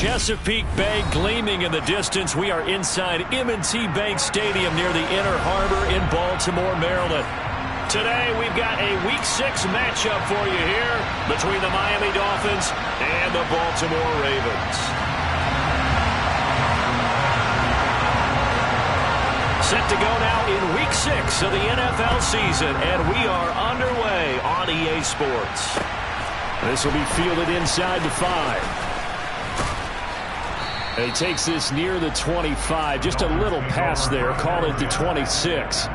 Chesapeake Bay gleaming in the distance. We are inside M&T Bank Stadium near the Inner Harbor in Baltimore, Maryland. Today we've got a Week 6 matchup for you here between the Miami Dolphins and the Baltimore Ravens. Set to go now in Week 6 of the NFL season, and we are underway on EA Sports. This will be fielded inside the 5. And he takes this near the 25, just a little pass there, call it the 26.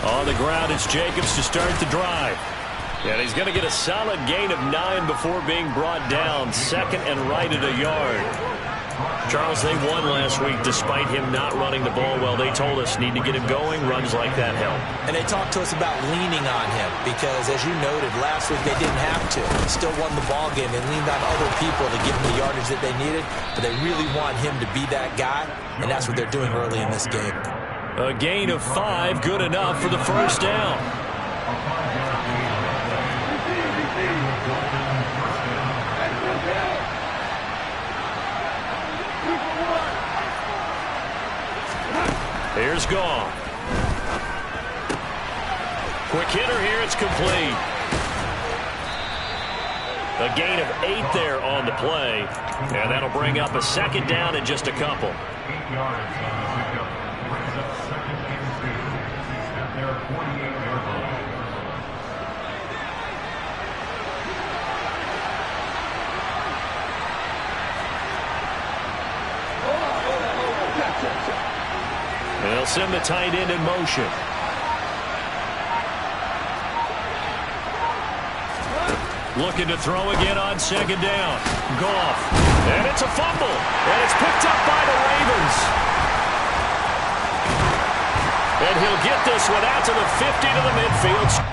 On the ground, it's Jacobs to start the drive. And he's going to get a solid gain of 9 before being brought down. Second and right at a yard. Charles, they won last week despite him not running the ball well. They told us need to get him going. Runs like that help. And they talked to us about leaning on him because, as you noted, last week they didn't have to. Still won the ball game. They leaned on other people to give them the yardage that they needed. But they really want him to be that guy, and that's what they're doing early in this game. A gain of 5, good enough for the first down. Here's Goff. Quick hitter here, it's complete. A gain of 8 there on the play, and that'll bring up a second down in just a couple. 8 yards. Second and 2. At their 48-yard line. They'll send the tight end in motion. Looking to throw again on second down. Goff. And it's a fumble. And it's picked up by the Ravens. And he'll get this one out to the 50 to the midfield.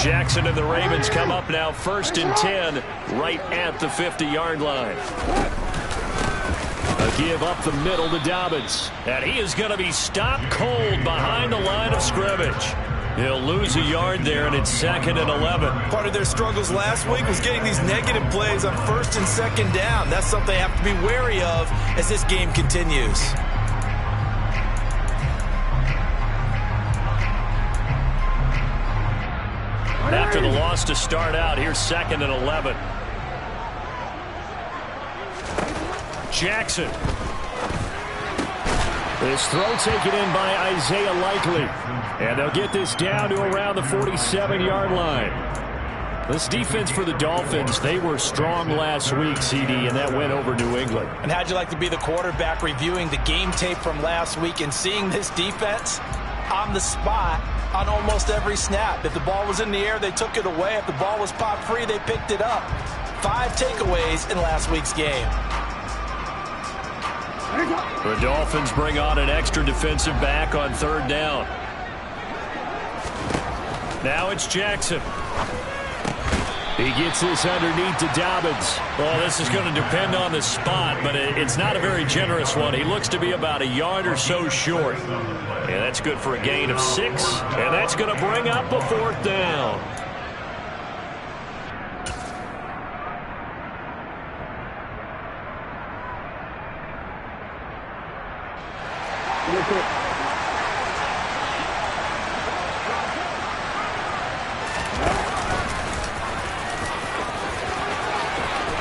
Jackson and the Ravens come up now 1st and 10 right at the 50-yard line. A give up the middle to Dobbins. And he is going to be stopped cold behind the line of scrimmage. He'll lose a yard there, and it's 2nd and 11. Part of their struggles last week was getting these negative plays on 1st and 2nd down. That's something they have to be wary of as this game continues. After the loss to start out, here's 2nd and 11. Jackson. This throw taken in by Isaiah Likely. And they'll get this down to around the 47-yard line. This defense for the Dolphins, they were strong last week, CD, and that went over New England. And how'd you like to be the quarterback reviewing the game tape from last week and seeing this defense on the spot on almost every snap? If the ball was in the air, they took it away. If the ball was popped free, they picked it up. 5 takeaways in last week's game. The Dolphins bring on an extra defensive back on 3rd down. Now it's Jackson. He gets this underneath to Dobbins. Well, this is going to depend on the spot, but it's not a very generous one. He looks to be about a yard or so short. And that's good for a gain of 6, and that's going to bring up a 4th down.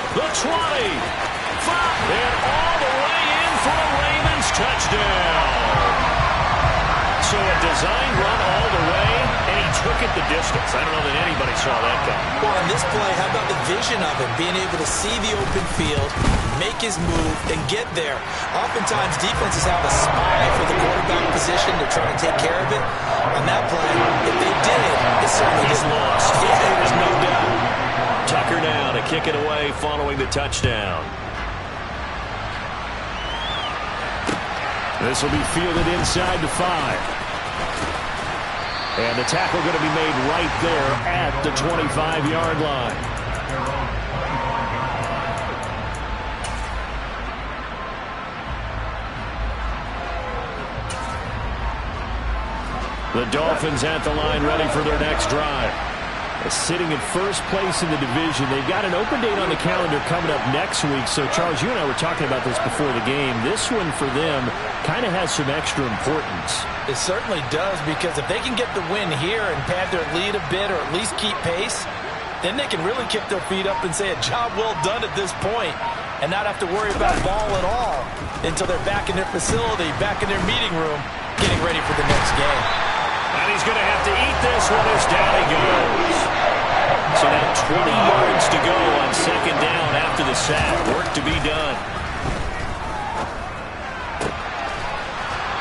The 20, 5, and all the way in for a Ravens touchdown. So a design run all the way, and he took it the distance. I don't know that anybody saw that coming. Well, on this play, how about the vision of him, being able to see the open field, make his move, and get there. Oftentimes, defenses have a spy for the quarterback position to try to take care of it. On that play, if they did, it certainly is lost. Yeah, there's no doubt. Tucker now to kick it away following the touchdown. This will be fielded inside the 5. And the tackle going to be made right there at the 25-yard line. The Dolphins at the line ready for their next drive. Sitting in first place in the division. They've got an open date on the calendar coming up next week. So, Charles, you and I were talking about this before the game. This one for them kind of has some extra importance. It certainly does, because if they can get the win here and pad their lead a bit or at least keep pace, then they can really kick their feet up and say a job well done at this point and not have to worry about ball at all until they're back in their facility, back in their meeting room, getting ready for the next game. And he's going to have to eat this one as down he goes. So now 20 yards to go on 2nd down after the sack. Work to be done.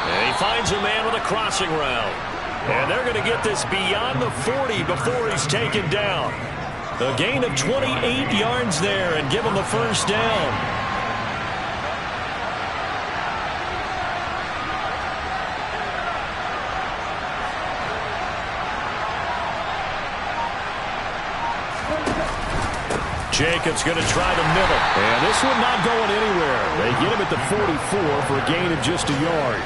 And he finds a man with a crossing route. And they're going to get this beyond the 40 before he's taken down. A gain of 28 yards there and give him a 1st down. Jacobs going to try the middle. And this one not going anywhere. They get him at the 44 for a gain of just a yard.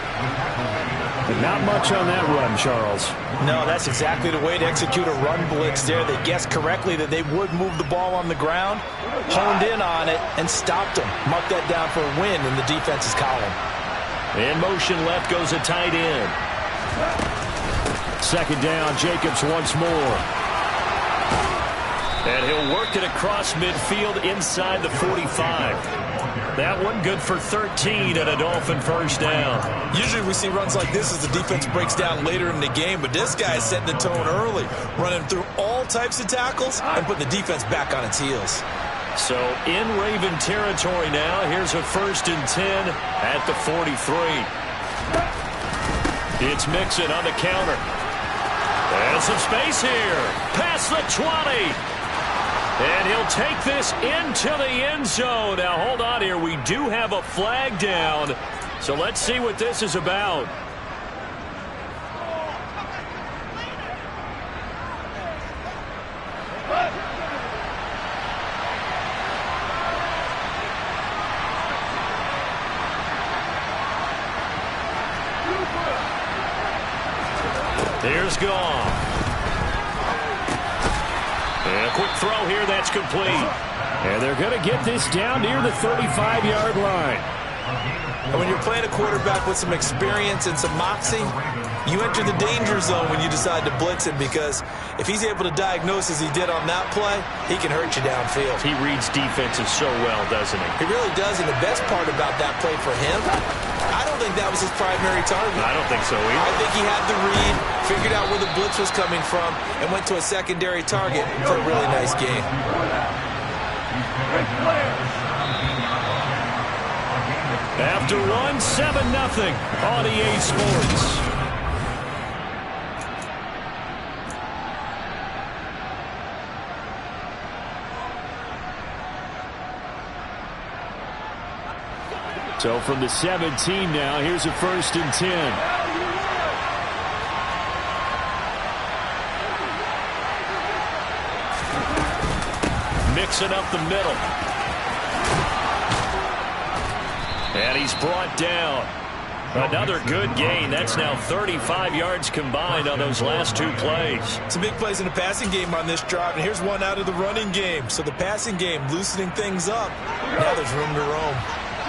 But not much on that run, Charles. No, that's exactly the way to execute a run blitz there. They guessed correctly that they would move the ball on the ground, honed in on it, and stopped them. Marked that down for a win in the defense's column. In motion left goes a tight end. 2nd down, Jacobs once more. And he'll work it across midfield inside the 45. That one good for 13 and a Dolphin 1st down. Usually we see runs like this as the defense breaks down later in the game, but this guy is setting the tone early, running through all types of tackles and putting the defense back on its heels. So in Raven territory now, here's a 1st and 10 at the 43. It's Mixon on the counter. And some space here. Past the 20. And he'll take this into the end zone. Now, hold on here. We do have a flag down. So let's see what this is about. Here's Goff. And a quick throw here, that's complete. And they're going to get this down near the 35-yard line. And when you're playing a quarterback with some experience and some moxie, you enter the danger zone when you decide to blitz him, because if he's able to diagnose as he did on that play, he can hurt you downfield. He reads defenses so well, doesn't he? He really does, and the best part about that play for him, I don't think that was his primary target. I don't think so either. I think he had the read, figured out where the blitz was coming from, and went to a secondary target for a really nice game. After one, 7-0 on EA Sports. So from the 17 now, here's a 1st and 10. Mixing up the middle. And he's brought down. Another good gain. That's now 35 yards combined on those last 2 plays. Some big plays in the passing game on this drive, and here's one out of the running game. So the passing game loosening things up. Now there's room to roam.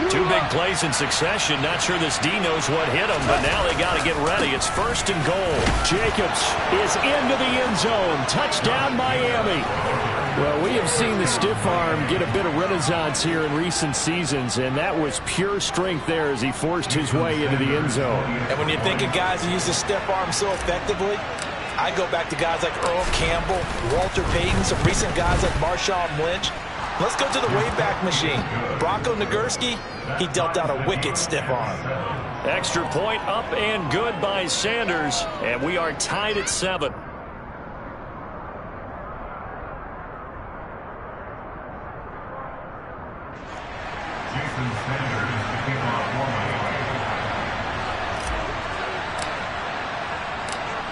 2 big plays in succession. Not sure this D knows what hit him, but now they got to get ready. It's 1st and goal. Jacobs is into the end zone. Touchdown, Miami. Well, we have seen the stiff arm get a bit of renaissance here in recent seasons, and that was pure strength there as he forced his way into the end zone. And when you think of guys who use the stiff arm so effectively, I go back to guys like Earl Campbell, Walter Payton, some recent guys like Marshawn Lynch. Let's go to the Wayback Machine. Bronco Nagurski, he dealt out a wicked stiff arm. Extra point up and good by Sanders, and we are tied at 7.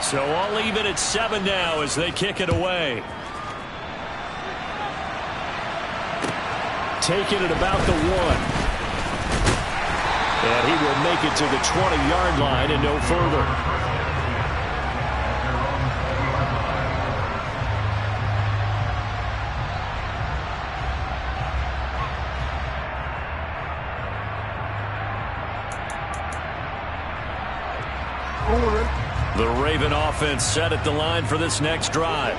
So I'll leave it at 7 now as they kick it away. Taking it about the 1. And he will make it to the 20-yard line and no further. The Raven offense set at the line for this next drive.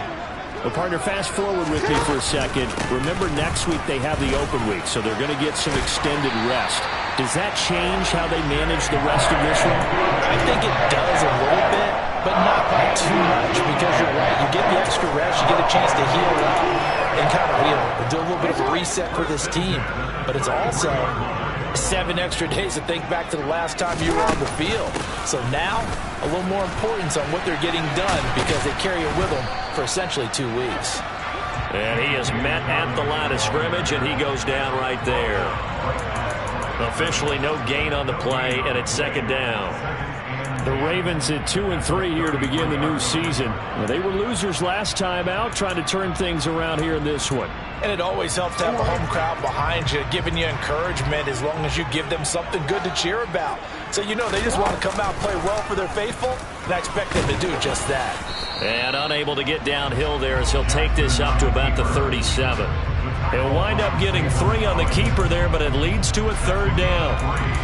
Well, partner, fast forward with me for a second. Remember, next week they have the open week, so they're going to get some extended rest. Does that change how they manage the rest of this one? I think it does a little bit, but not by too much, because you're right. You get the extra rest, you get a chance to heal up and kind of do a little bit of a reset for this team. But it's also 7 extra days to think back to the last time you were on the field. So now, a little more importance on what they're getting done because they carry it with them for essentially 2 weeks. And he is met at the line of scrimmage, and he goes down right there. Officially no gain on the play, and it's 2nd down. The Ravens at 2-3 here to begin the new season. Well, they were losers last time out, trying to turn things around here in this one. And it always helps to have a home crowd behind you, giving you encouragement as long as you give them something good to cheer about. So you know they just want to come out and play well for their faithful, and I expect them to do just that. And unable to get downhill there as he'll take this up to about the 37. He'll wind up getting 3 on the keeper there, but it leads to a 3rd down.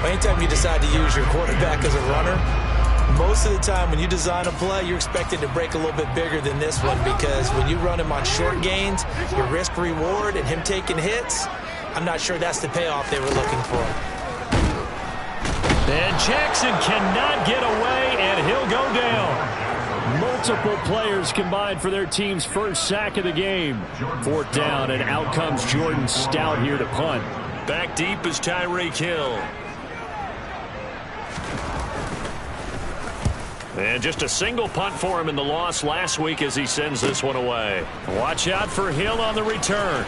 Anytime you decide to use your quarterback as a runner, most of the time when you design a play, you're expected to break a little bit bigger than this one because when you run him on short gains, your risk-reward and him taking hits, I'm not sure that's the payoff they were looking for. And Jackson cannot get away, and he'll go down. Multiple players combined for their team's first sack of the game. 4th down, and out comes Jordan Stout here to punt. Back deep is Tyreek Hill. And just a single punt for him in the loss last week as he sends this one away. Watch out for Hill on the return.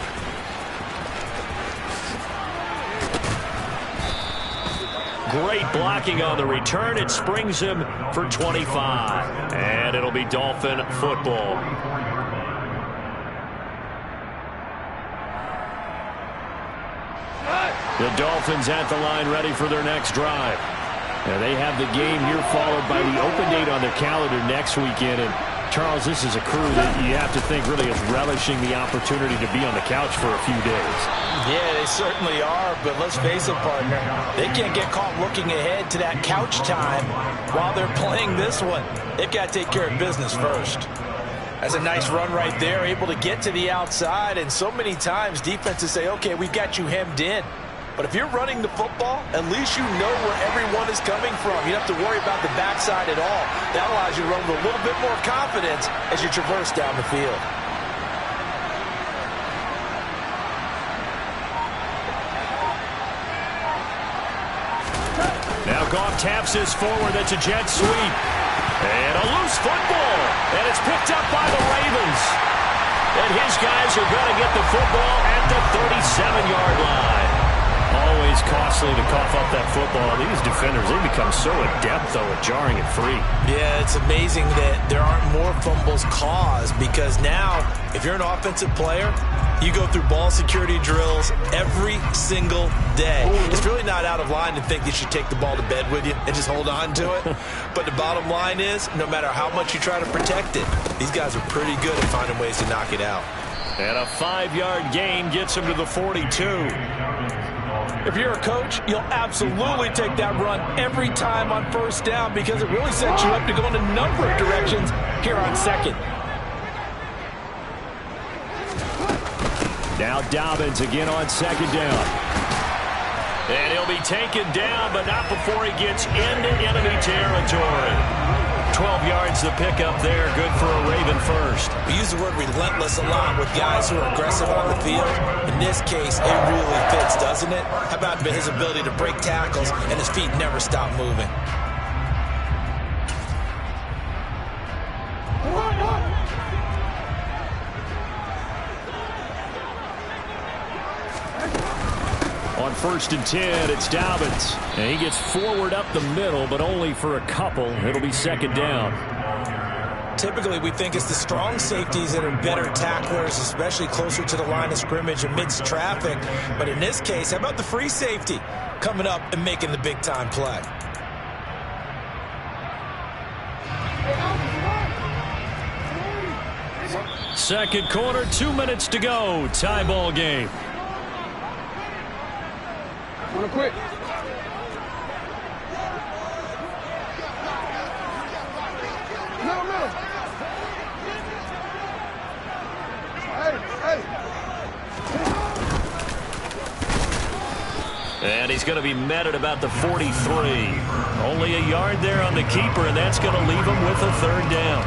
Great blocking on the return. It springs him for 25. And it'll be Dolphin football. The Dolphins at the line ready for their next drive. And they have the game here followed by the open date on their calendar next weekend. And Charles, this is a crew that you have to think really is relishing the opportunity to be on the couch for a few days. Yeah, they certainly are, but let's face it, partner. They can't get caught looking ahead to that couch time while they're playing this one. They've got to take care of business first. That's a nice run right there, able to get to the outside, and so many times defenses say, okay, we've got you hemmed in. But if you're running the football, at least you know where everyone is coming from. You don't have to worry about the backside at all. That allows you to run with a little bit more confidence as you traverse down the field. Now Goff taps this forward. That's a jet sweep. And a loose football. And it's picked up by the Ravens. And his guys are going to get the football at the 37-yard line. Always costly to cough up that football. These defenders, they become so adept, though, at jarring it free. Yeah, it's amazing that there aren't more fumbles caused because now, if you're an offensive player, you go through ball security drills every single day. It's really not out of line to think you should take the ball to bed with you and just hold on to it. But the bottom line is, no matter how much you try to protect it, these guys are pretty good at finding ways to knock it out. And a 5-yard gain gets him to the 42. If you're a coach, you'll absolutely take that run every time on first down because it really sets you up to go in a number of directions here on second. Now Dobbins again on second down. And he'll be taken down, but not before he gets into enemy territory. 12 yards the pickup there. Good for a Raven first. We use the word relentless a lot with guys who are aggressive on the field. In this case, it really fits, doesn't it? How about his ability to break tackles and his feet never stop moving? On 1st and 10, it's Dobbins. And he gets forward up the middle, but only for a couple. It'll be second down. Typically, we think it's the strong safeties that are better tacklers, especially closer to the line of scrimmage amidst traffic. But in this case, how about the free safety coming up and making the big-time play? Second quarter, 2 minutes to go. Tie ball game. Wanna quit? No. Hey. And he's going to be met at about the 43. Only a yard there on the keeper, and that's going to leave him with a third down.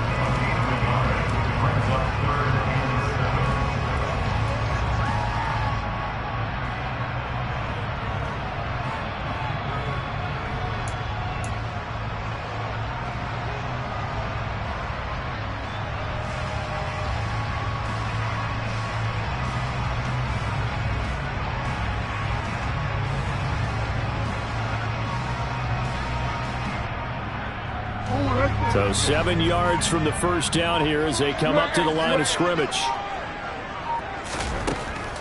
So 7 yards from the first down here as they come up to the line of scrimmage.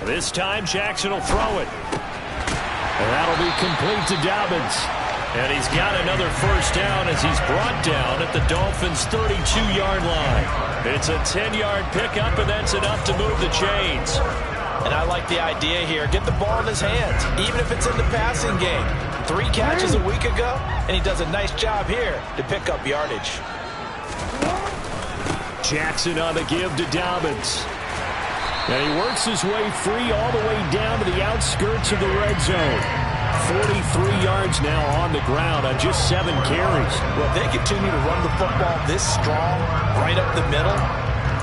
This time Jackson will throw it. And that'll be complete to Dobbins. And he's got another first down as he's brought down at the Dolphins' 32-yard line. It's a 10-yard pickup, and that's enough to move the chains. And I like the idea here. Get the ball in his hands, even if it's in the passing game. 3 catches a week ago, and he does a nice job here to pick up yardage. Jackson on the give to Dobbins. And he works his way free all the way down to the outskirts of the red zone. 43 yards now on the ground on just 7 carries. Well, if they continue to run the football this strong, right up the middle,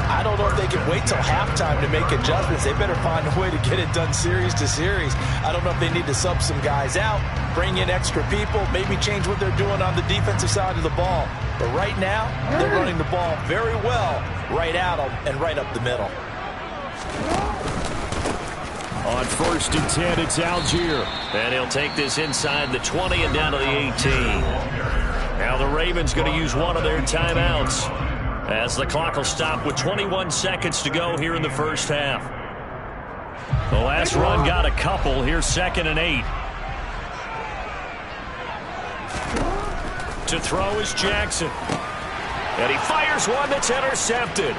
I don't know if they can wait till halftime to make adjustments. They better find a way to get it done series to series. I don't know if they need to sub some guys out, bring in extra people, maybe change what they're doing on the defensive side of the ball. But right now, they're running the ball very well right at them and right up the middle. On 1st and 10, it's Algier. And he'll take this inside the 20 and down to the 18. Now the Ravens going to use one of their timeouts, as the clock will stop with 21 seconds to go here in the first half. The last run got a couple. Here's 2nd and 8. To throw is Jackson. And he fires one that's intercepted.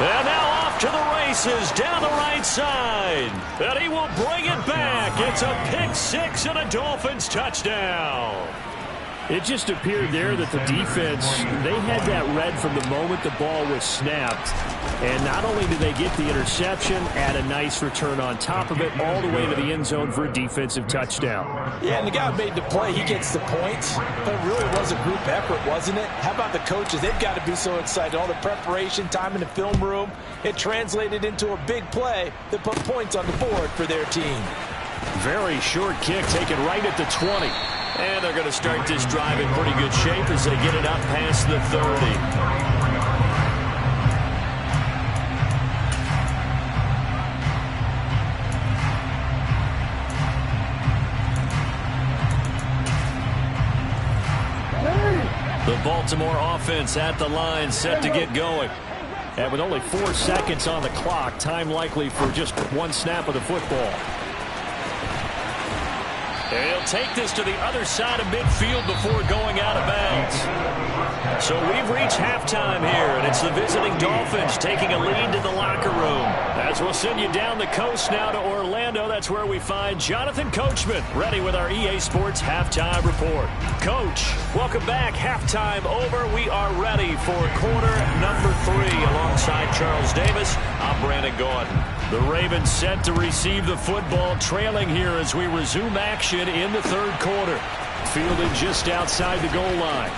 And now off to the races down the right side. And he will bring it back. It's a pick 6 and a Dolphins touchdown. It just appeared there that the defense, they had that read from the moment the ball was snapped. And not only did they get the interception, add a nice return on top of it, all the way to the end zone for a defensive touchdown. Yeah, and the guy made the play. He gets the points. But it really was a group effort, wasn't it? How about the coaches? They've got to be so excited. All the preparation, time in the film room, it translated into a big play that put points on the board for their team. Very short kick taken right at the 20. And they're going to start this drive in pretty good shape as they get it up past the 30. The Baltimore offense at the line, set to get going. And with only 4 seconds on the clock, time likely for just one snap of the football. And he'll take this to the other side of midfield before going out of bounds. So we've reached halftime here, and it's the visiting Dolphins taking a lead to the locker room. As we'll send you down the coast now to Orlando, that's where we find Jonathan Coachman, ready with our EA Sports Halftime Report. Coach, welcome back. Halftime over. We are ready for quarter number 3 alongside Charles Davis. I'm Brandon Gordon. The Ravens set to receive the football, trailing here as we resume action in the third quarter. Fielded just outside the goal line.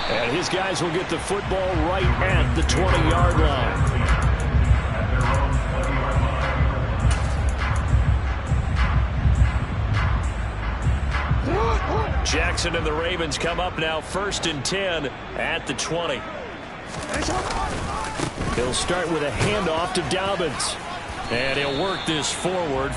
And his guys will get the football right at the 20-yard line. Jackson and the Ravens come up now 1st and 10 at the 20. He'll start with a handoff to Dobbins. And he'll work this forward.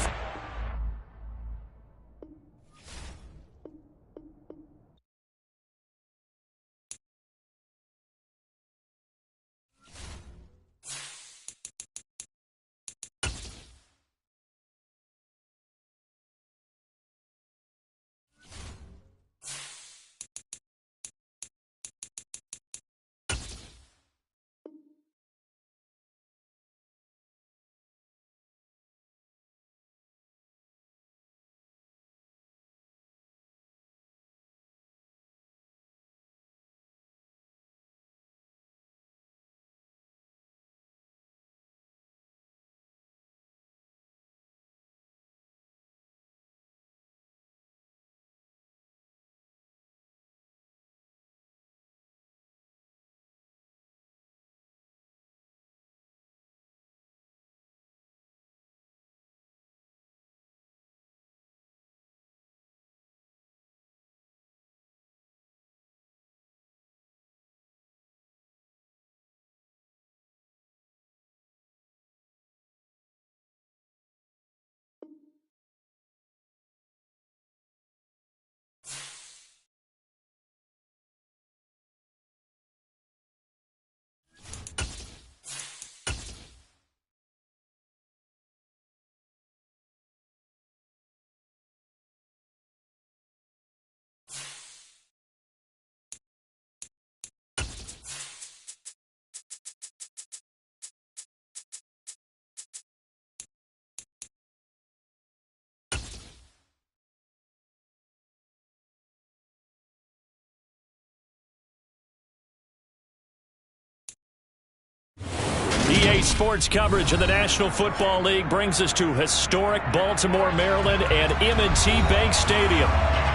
EA Sports coverage of the National Football League brings us to historic Baltimore, Maryland and M&T Bank Stadium.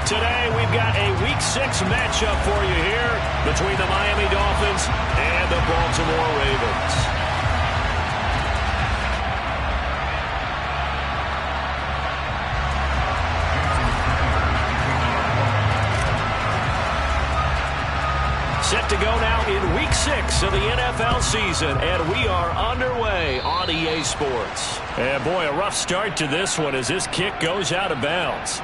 Today we've got a Week 6 matchup for you here between the Miami Dolphins and the Baltimore Ravens. Set to go now in Week 6 of the NFL season, and we are underway on EA Sports. And boy, a rough start to this one as this kick goes out of bounds.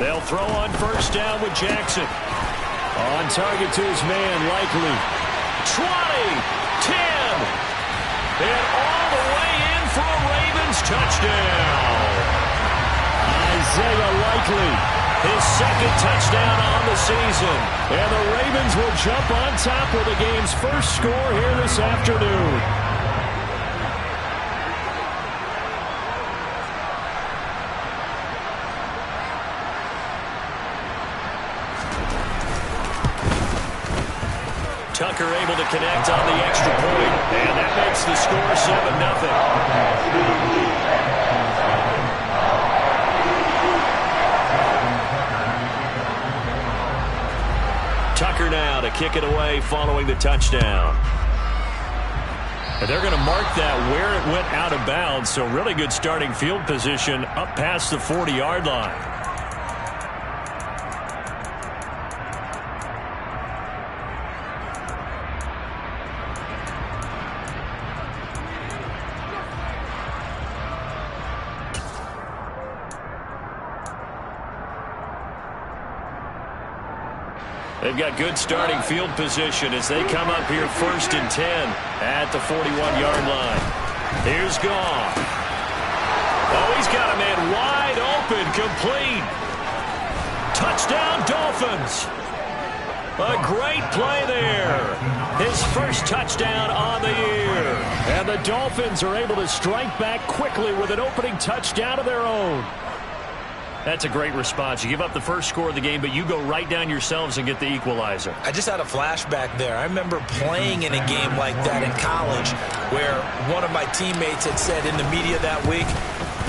They'll throw on first down with Jackson. On target to his man, Likely. 20, 10, and all the way in for a Ravens touchdown. Isaiah Likely, his second touchdown on the season. And the Ravens will jump on top with the game's first score here this afternoon. Tucker able to connect on the extra point, and that makes the score 7-0. Tucker now to kick it away following the touchdown. And they're going to mark that where it went out of bounds, so really good starting field position up past the 40-yard line. They've got good starting field position as they come up here 1st and 10 at the 41-yard line. Here's Goff. Oh, he's got a man wide open, complete. Touchdown, Dolphins. A great play there. His first touchdown on the year. And the Dolphins are able to strike back quickly with an opening touchdown of their own. That's a great response. You give up the first score of the game, but you go right down yourselves and get the equalizer. I just had a flashback there. I remember playing in a game like that in college where one of my teammates had said in the media that week,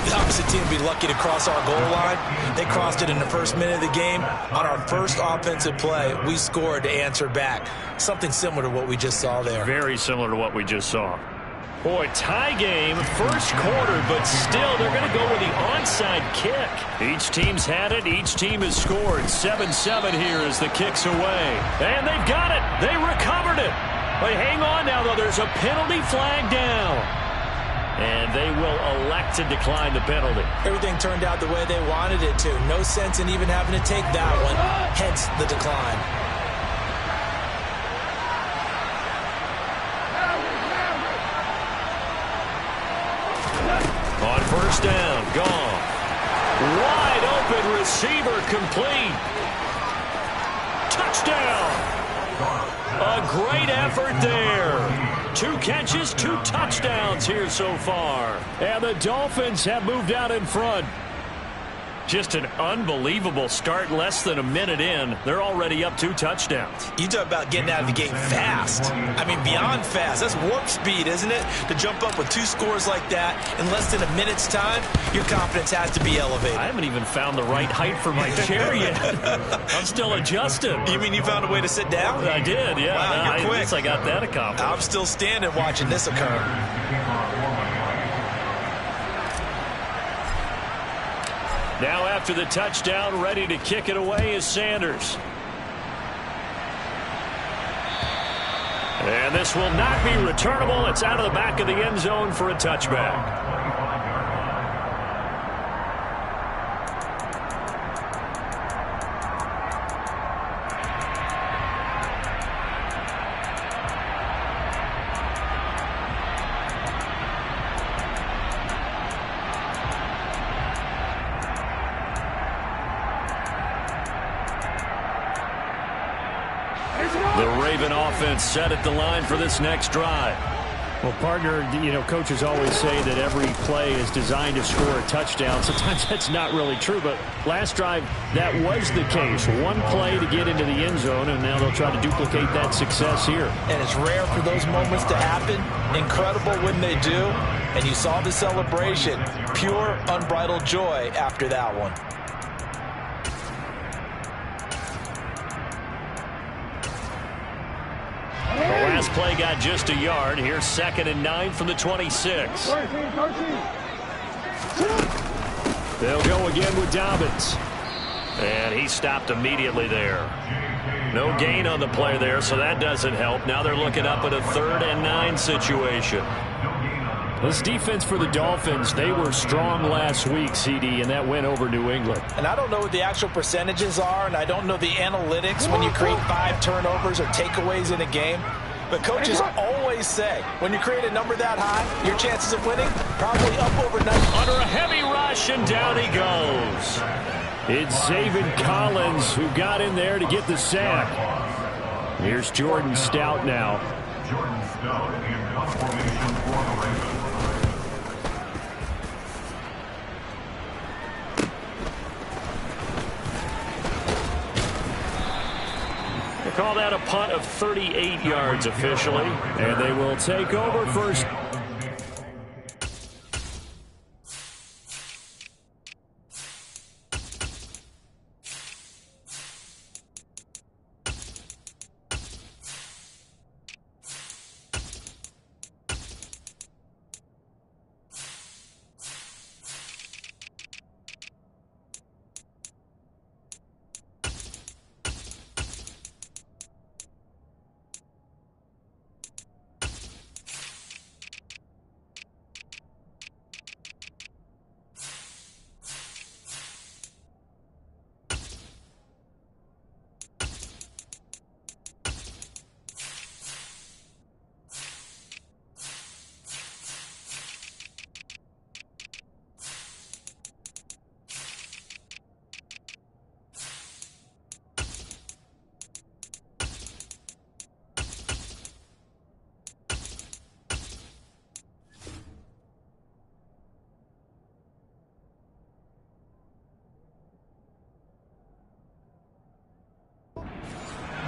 the opposite team would be lucky to cross our goal line. They crossed it in the first minute of the game. On our first offensive play, we scored to answer back. Something similar to what we just saw there. Very similar to what we just saw. Boy, tie game, first quarter, but still they're going to go with the onside kick. Each team's had it. Each team has scored. 7-7 here as the kick's away. And they've got it. They recovered it. But hang on now, though. There's a penalty flag down. And they will elect to decline the penalty. Everything turned out the way they wanted it to. No sense in even having to take that one. Hence the decline. On first down, Goff. Wide open receiver, complete. Touchdown. A great effort there. 2 catches, 2 touchdowns here so far. And the Dolphins have moved out in front. Just an unbelievable start. Less than a minute in, they're already up 2 touchdowns. You talk about getting out of the gate fast. I mean, beyond fast. That's warp speed, isn't it? To jump up with 2 scores like that in less than a minute's time, your confidence has to be elevated. I haven't even found the right height for my chair yet. I'm still adjusting. You mean you found a way to sit down? I did, yeah. Wow, you're quick. I guess I got that accomplished. I'm still standing watching this occur. Now after the touchdown, ready to kick it away is Sanders. And this will not be returnable. It's out of the back of the end zone for a touchback. The Raven offense set at the line for this next drive. Well, partner, coaches always say that every play is designed to score a touchdown. Sometimes that's not really true, but last drive, that was the case. One play to get into the end zone, and now they'll try to duplicate that success here. And it's rare for those moments to happen. Incredible when they do. And you saw the celebration. Pure, unbridled joy after that one. The last play got just a yard. Here's 2nd and 9 from the 26. They'll go again with Dobbins. And he stopped immediately there. No gain on the play there, so that doesn't help. Now they're looking up at a 3rd and 9 situation. This defense for the Dolphins, they were strong last week, CD, and that went over New England. And I don't know what the actual percentages are, and I don't know the analytics when you create 5 turnovers or takeaways in a game. But coaches always say, when you create a number that high, your chances of winning probably up over 90. Under a heavy rush, and down he goes. It's Zaven Collins who got in there to get the sack. Here's Jordan Stout now. Jordan Stout in formation for the Ravens. They call that a punt of 38 yards officially. And they will take over first.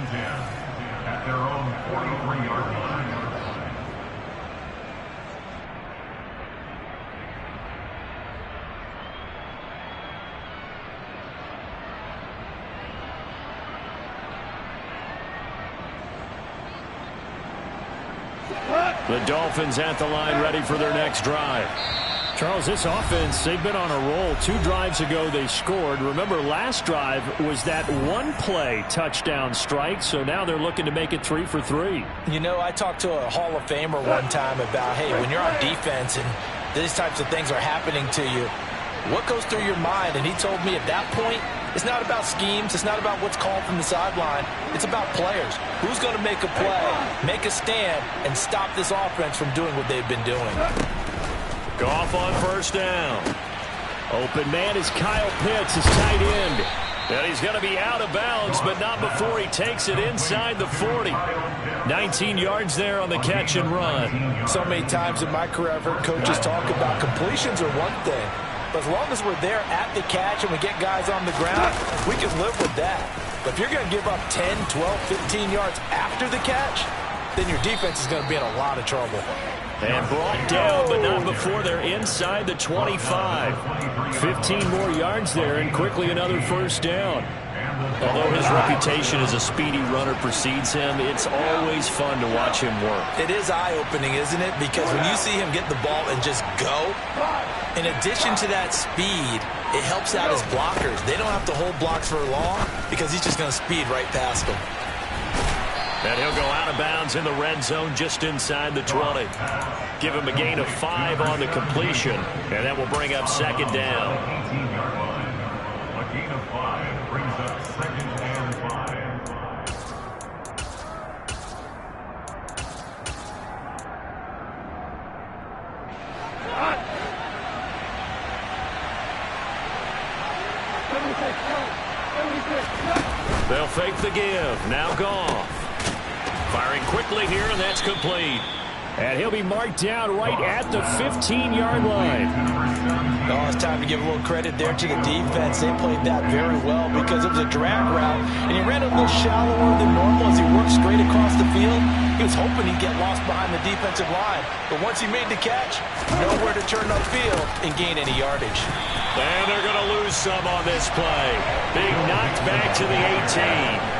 and 10 at their own 43-yard line. The Dolphins at the line, ready for their next drive. Charles, this offense, they've been on a roll. 2 drives ago they scored. Remember, last drive was that one-play touchdown strike, so now they're looking to make it 3 for 3. You know, I talked to a Hall of Famer one time about, hey, when you're on defense and these types of things are happening to you, what goes through your mind? And he told me at that point, it's not about schemes. It's not about what's called from the sideline. It's about players. Who's going to make a play, make a stand, and stop this offense from doing what they've been doing? Goff on first down. Open man is Kyle Pitts, his tight end. And he's going to be out of bounds, but not before he takes it inside the 40. 19 yards there on the catch and run. So many times in my career, I've heard coaches talk about completions are one thing. But as long as we're there at the catch and we get guys on the ground, we can live with that. But if you're going to give up 10, 12, 15 yards after the catch, then your defense is going to be in a lot of trouble. And brought down, but not before they're inside the 25. 15 more yards there, and quickly another first down. Although his reputation as a speedy runner precedes him, it's always fun to watch him work. It is eye-opening, isn't it? Because when you see him get the ball and just go, in addition to that speed, it helps out his blockers. They don't have to hold blocks for long because he's just going to speed right past them. And he'll go out of bounds in the red zone just inside the 20. Give him a gain of 5 on the completion, and that will bring up second down. 18-yard line. A gain of 5 brings up second and 5. They'll fake the give. Now Goff. Firing quickly here, and that's complete. And he'll be marked down right at the 15-yard line. Oh, it's time to give a little credit there to the defense. They played that very well because it was a drag route, and he ran a little shallower than normal as he worked straight across the field. He was hoping he'd get lost behind the defensive line, but once he made the catch, nowhere to turn upfield and gain any yardage. And they're going to lose some on this play. Being knocked back to the 18.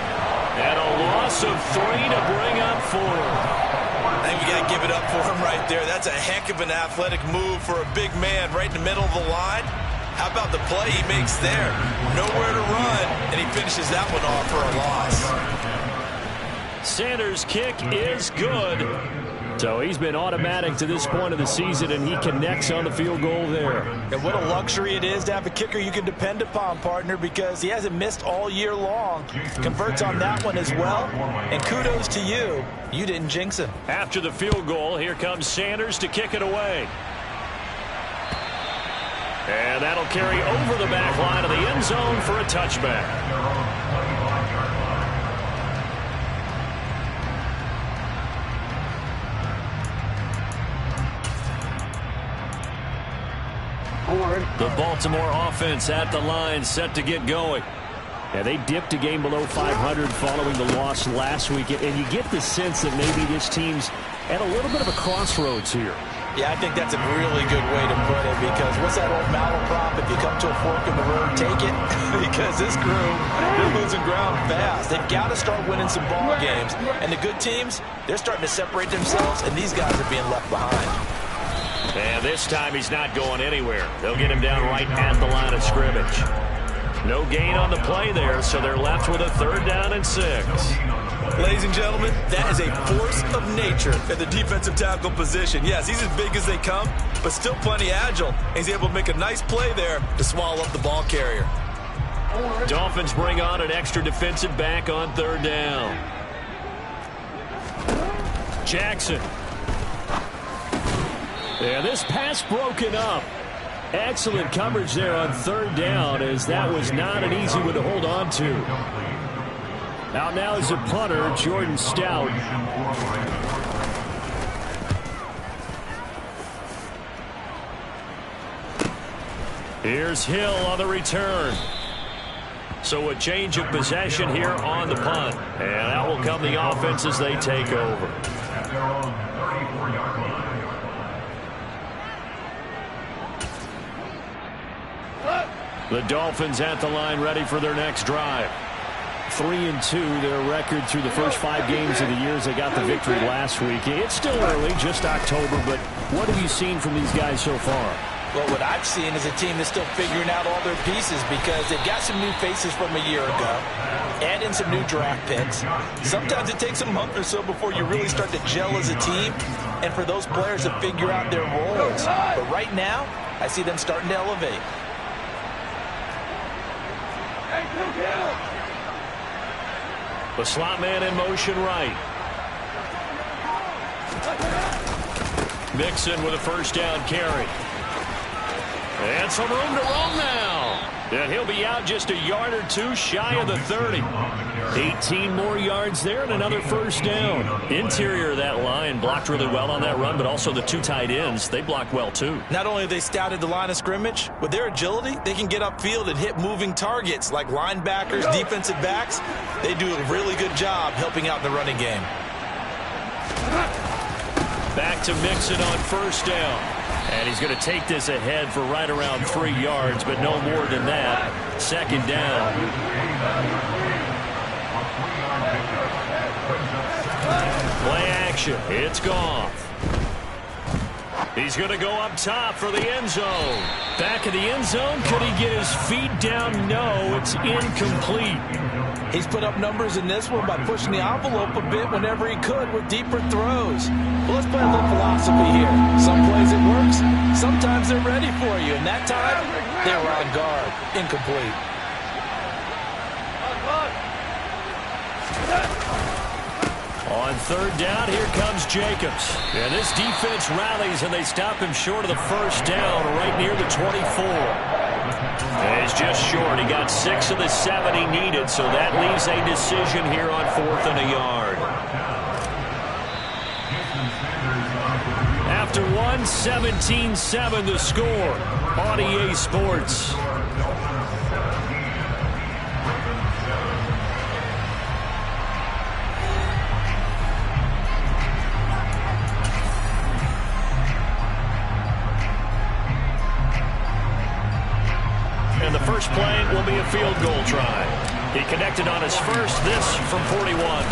And a loss of 3 to bring up 4. I think we got to give it up for him right there. That's a heck of an athletic move for a big man right in the middle of the line. How about the play he makes there? Nowhere to run, and he finishes that one off for a loss. Sanders' kick is good. So he's been automatic to this point of the season, and he connects on the field goal there. And what a luxury it is to have a kicker you can depend upon, partner, because he hasn't missed all year long. Converts on that one as well, and kudos to you. You didn't jinx him. After the field goal, here comes Sanders to kick it away. And that'll carry over the back line of the end zone for a touchback. The Baltimore offense at the line, set to get going. Yeah, they dipped a game below 500 following the loss last week, and you get the sense that maybe this team's at a little bit of a crossroads here. Yeah, I think that's a really good way to put it, because what's that old malaprop? If you come to a fork in the road, take it. Because this crew, they're losing ground fast. They've got to start winning some ball games. And the good teams, they're starting to separate themselves, and these guys are being left behind. And this time he's not going anywhere. They'll get him down right at the line of scrimmage. No gain on the play there, so they're left with a 3rd down and 6. Ladies and gentlemen, that is a force of nature at the defensive tackle position. Yes, he's as big as they come, but still plenty agile. And he's able to make a nice play there to swallow up the ball carrier. Dolphins bring on an extra defensive back on 3rd down. Jackson. Yeah, this pass broken up. Excellent coverage there on 3rd down, as that was not an easy one to hold on to. Out now is a punter, Jordan Stout. Here's Hill on the return. So a change of possession here on the punt. And out will come the offense as they take over. At their own 34-yard line. The Dolphins at the line, ready for their next drive. 3-2, their record through the first 5 games of the year as they got the victory last week. It's still early, just October, but what have you seen from these guys so far? Well, what I've seen is a team that's still figuring out all their pieces because they've got some new faces from a year ago, add in some new draft picks. Sometimes it takes a month or so before you really start to gel as a team and for those players to figure out their roles. But right now, I see them starting to elevate. The slot man in motion right. Mixon with a first down carry. And some room to roam now. And he'll be out just a yard or two shy of the 30. 18 more yards there and another first down. Interior of that line blocked really well on that run, but also the 2 tight ends, they blocked well too. Not only have they scouted the line of scrimmage, with their agility, they can get upfield and hit moving targets like linebackers, defensive backs. They do a really good job helping out in the running game. Back to Mixon on first down. And he's going to take this ahead for right around 3 yards, but no more than that. Second down. Play action. It's Goff. He's going to go up top for the end zone. Back of the end zone. Could he get his feet down? No, it's incomplete. He's put up numbers in this one by pushing the envelope a bit whenever he could with deeper throws. Well, let's play a little philosophy here. Some plays it works. Sometimes they're ready for you. And that time, they were on guard. Incomplete. On third down, here comes Jacobs. And this defense rallies, and they stop him short of the first down right near the 24. And he's just short. He got 6 of the 7 he needed, so that leaves a decision here on 4th and a yard. After 17-7 the score on EA Sports. And the first play will be a field goal try. He connected on his first, this from 41.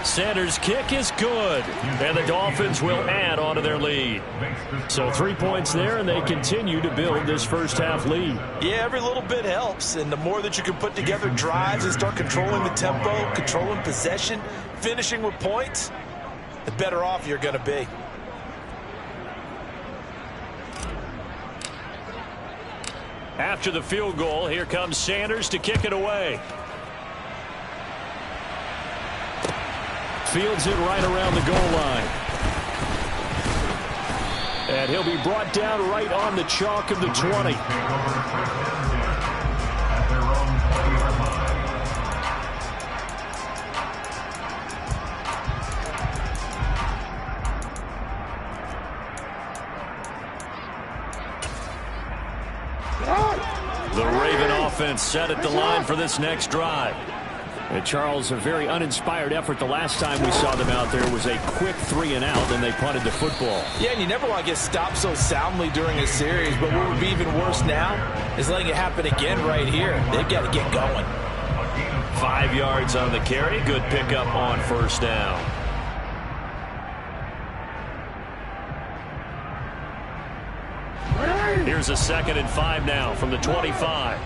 Sanders' kick is good, and the Dolphins will add on to their lead. So 3 points there, and they continue to build this first half lead. Yeah, every little bit helps, and the more that you can put together drives and start controlling the tempo, controlling possession, finishing with points, the better off you're going to be. After the field goal, here comes Sanders to kick it away. Fields it right around the goal line. And he'll be brought down right on the chalk of the 20. The Raven offense set at the line for this next drive. And Charles, a very uninspired effort. The last time we saw them out there was a quick 3 and out, and they punted the football. Yeah, and you never want to get stopped so soundly during a series, but what would be even worse now is letting it happen again right here. They've got to get going. 5 yards on the carry. Good pickup on first down. Here's a 2nd and 5 now from the 25.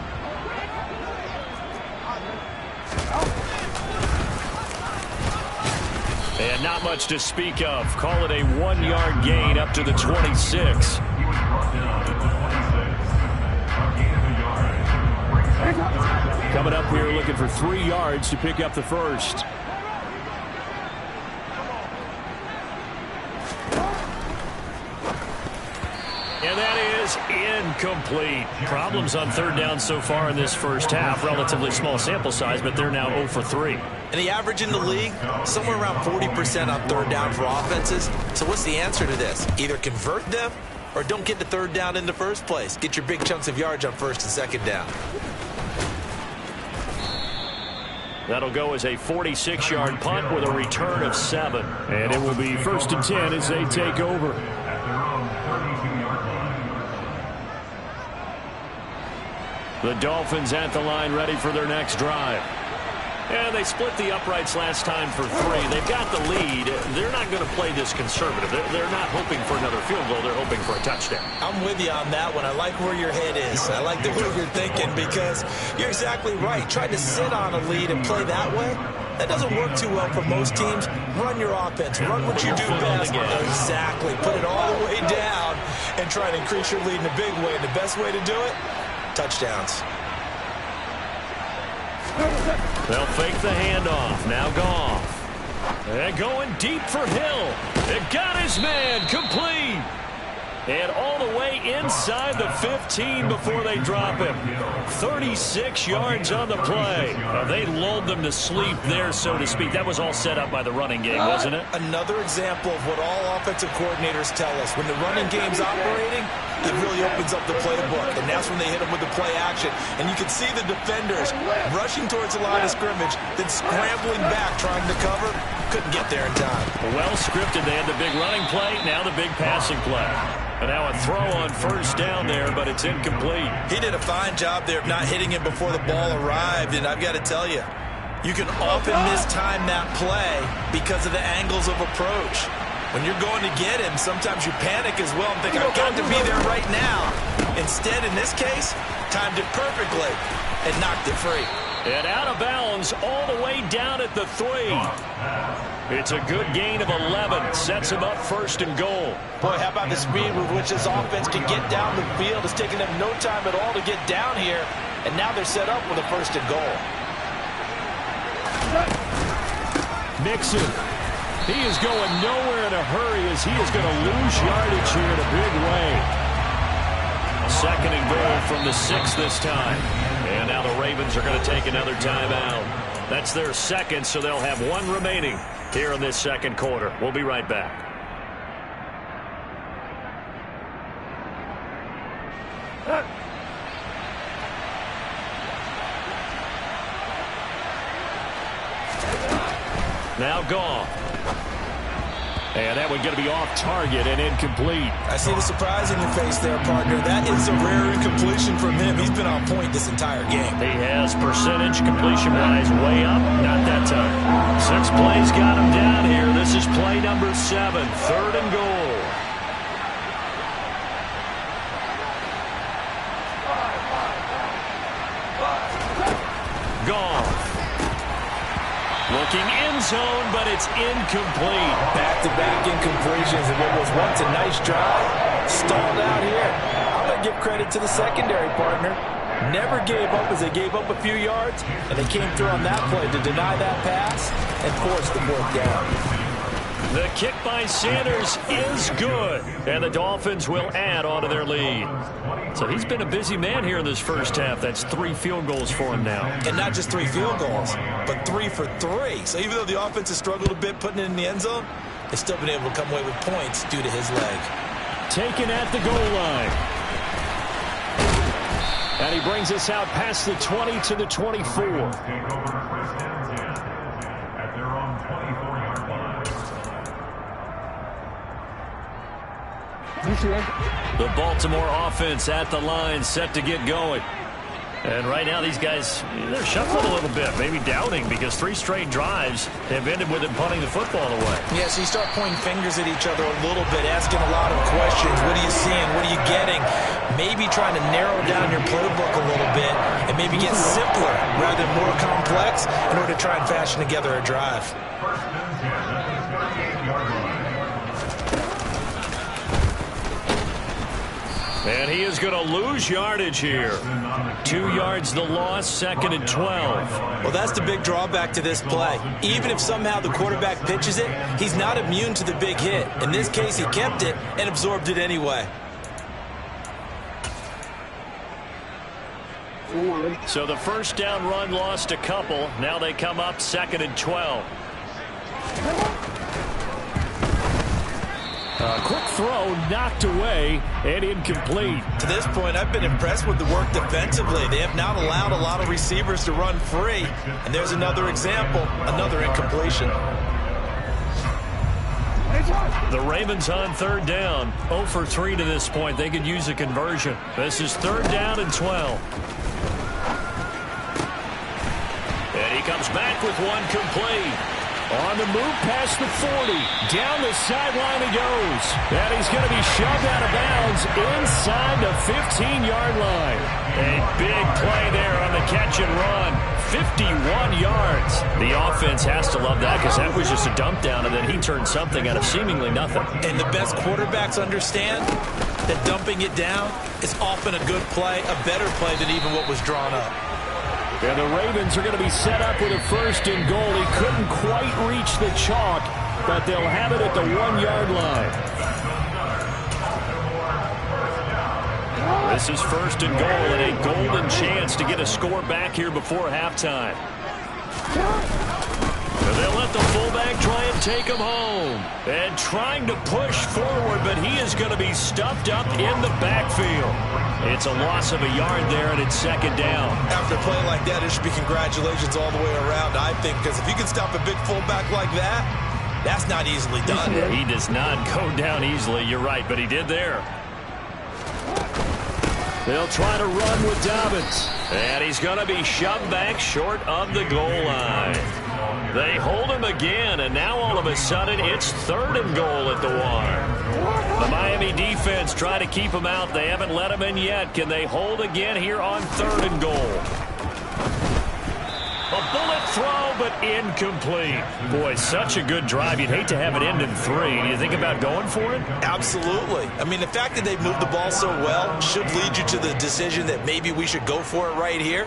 And not much to speak of. Call it a 1-yard gain up to the 26. Coming up here looking for 3 yards to pick up the first. And that is incomplete. Problems on third down so far in this first half. Relatively small sample size, but they're now 0 for 3. And the average in the league, somewhere around 40% on third down for offenses. So what's the answer to this? Either convert them or don't get the third down in the first place. Get your big chunks of yards on first and second down. That'll go as a 46-yard punt with a return of 7. And it will be 1st and 10 as they take over. At their own 32-yard line. The Dolphins at the line, ready for their next drive. And they split the uprights last time for 3. They've got the lead. They're not going to play this conservative. They're not hoping for another field goal. They're hoping for a touchdown. I'm with you on that one. I like where your head is. I like the way you're thinking because you're exactly right. Trying to sit on a lead and play that way, that doesn't work too well for most teams. Run your offense. Run what you do best. Exactly. Put it all the way down and try to increase your lead in a big way. And the best way to do it, touchdowns. They'll fake the handoff. Now Goff. And going deep for Hill. It got his man complete. And all the way inside the 15 before they drop him. 36 yards on the play. They lulled them to sleep there, so to speak. That was all set up by the running game, wasn't it? Another example of what all offensive coordinators tell us. When the running game's operating, it really opens up the playbook. And that's when they hit them with the play action. And you can see the defenders rushing towards the line of scrimmage, then scrambling back, trying to cover. Couldn't get there in time. Well scripted. They had the big running play, now the big passing play. And now a throw on 1st down there, but it's incomplete. He did a fine job there of not hitting him before the ball arrived. And I've got to tell you, you can often mistime that play because of the angles of approach. When you're going to get him, sometimes you panic as well and think, I've got to be there right now. Instead, in this case, timed it perfectly and knocked it free. And out of bounds all the way down at the 3. It's a good gain of 11. Sets him up 1st and goal. Boy, how about the speed with which this offense can get down the field? It's taken them no time at all to get down here. And now they're set up with a 1st and goal. Mixon. He is going nowhere in a hurry as he is going to lose yardage here in a big way. 2nd and goal from the 6 this time. And now the Ravens are going to take another timeout. That's their 2nd, so they'll have 1 remaining here in this 2nd quarter. We'll be right back. Now Goff. And that one going to be off target and incomplete. I see the surprise in your face there, partner. That is a rare incompletion from him. He's been on point this entire game. He has percentage completion-wise way up. Not that time. 6 plays got him down here. This is play number 7. 3rd and goal. Goff. Looking end zone, but it's incomplete. Back-to-back incompletions, and what was once a nice drive stalled out here. I'm going to give credit to the secondary, partner. Never gave up as they gave up a few yards, and they came through on that play to deny that pass and force the 4th down. The kick by Sanders is good, and the Dolphins will add on to their lead. So he's been a busy man here in this 1st half. That's 3 field goals for him now. And not just 3 field goals, but 3 for 3. So even though the offense has struggled a bit putting it in the end zone, they've still been able to come away with points due to his leg. Taken at the goal line. And he brings us out past the 20 to the 24. The Baltimore offense at the line, set to get going. And right now these guys, they're shuffling a little bit, maybe doubting, because 3 straight drives have ended with them punting the football away. Yeah, so you start pointing fingers at each other a little bit, asking a lot of questions. What are you seeing? What are you getting? Maybe trying to narrow down your playbook a little bit and maybe get simpler rather than more complex in order to try and fashion together a drive. And he is going to lose yardage here. 2 yards the loss, 2nd and 12. Well, that's the big drawback to this play. Even if somehow the quarterback pitches it, he's not immune to the big hit. In this case, he kept it and absorbed it anyway. So the 1st down run lost a couple. Now they come up 2nd and 12. Quick throw, knocked away, and incomplete. To this point, I've been impressed with the work defensively. They have not allowed a lot of receivers to run free. And there's another example, another incompletion. The Ravens on third down. 0 for 3 to this point. They could use a conversion. This is third down and 12. And he comes back with one complete. On the move past the 40. Down the sideline he goes. And he's going to be shoved out of bounds inside the 15-yard line. A big play there on the catch and run. 51 yards. The offense has to love that because that was just a dump down, and then he turned something out of seemingly nothing. And the best quarterbacks understand that dumping it down is often a good play, a better play than even what was drawn up. And the Ravens are going to be set up with a first and goal. He couldn't quite reach the chalk, but they'll have it at the 1-yard line. This is first and goal and a golden chance to get a score back here before halftime. And they'll let the fullback try and take him home. And trying to push forward, but he is going to be stuffed up in the backfield. It's a loss of a yard there, and it's second down. After a play like that, it should be congratulations all the way around, I think, because if you can stop a big fullback like that, that's not easily done. He does not go down easily, you're right, but he did there. They'll try to run with Dobbins. And he's going to be shoved back short of the goal line. They hold him again, and now all of a sudden it's third and goal at the 1. The Miami defense trying to keep him out. They haven't let him in yet. Can they hold again here on third and goal? A bullet throw, but incomplete. Boy, such a good drive. You'd hate to have it end in 3. Do you think about going for it? Absolutely. I mean, the fact that they've moved the ball so well should lead you to the decision that maybe we should go for it right here.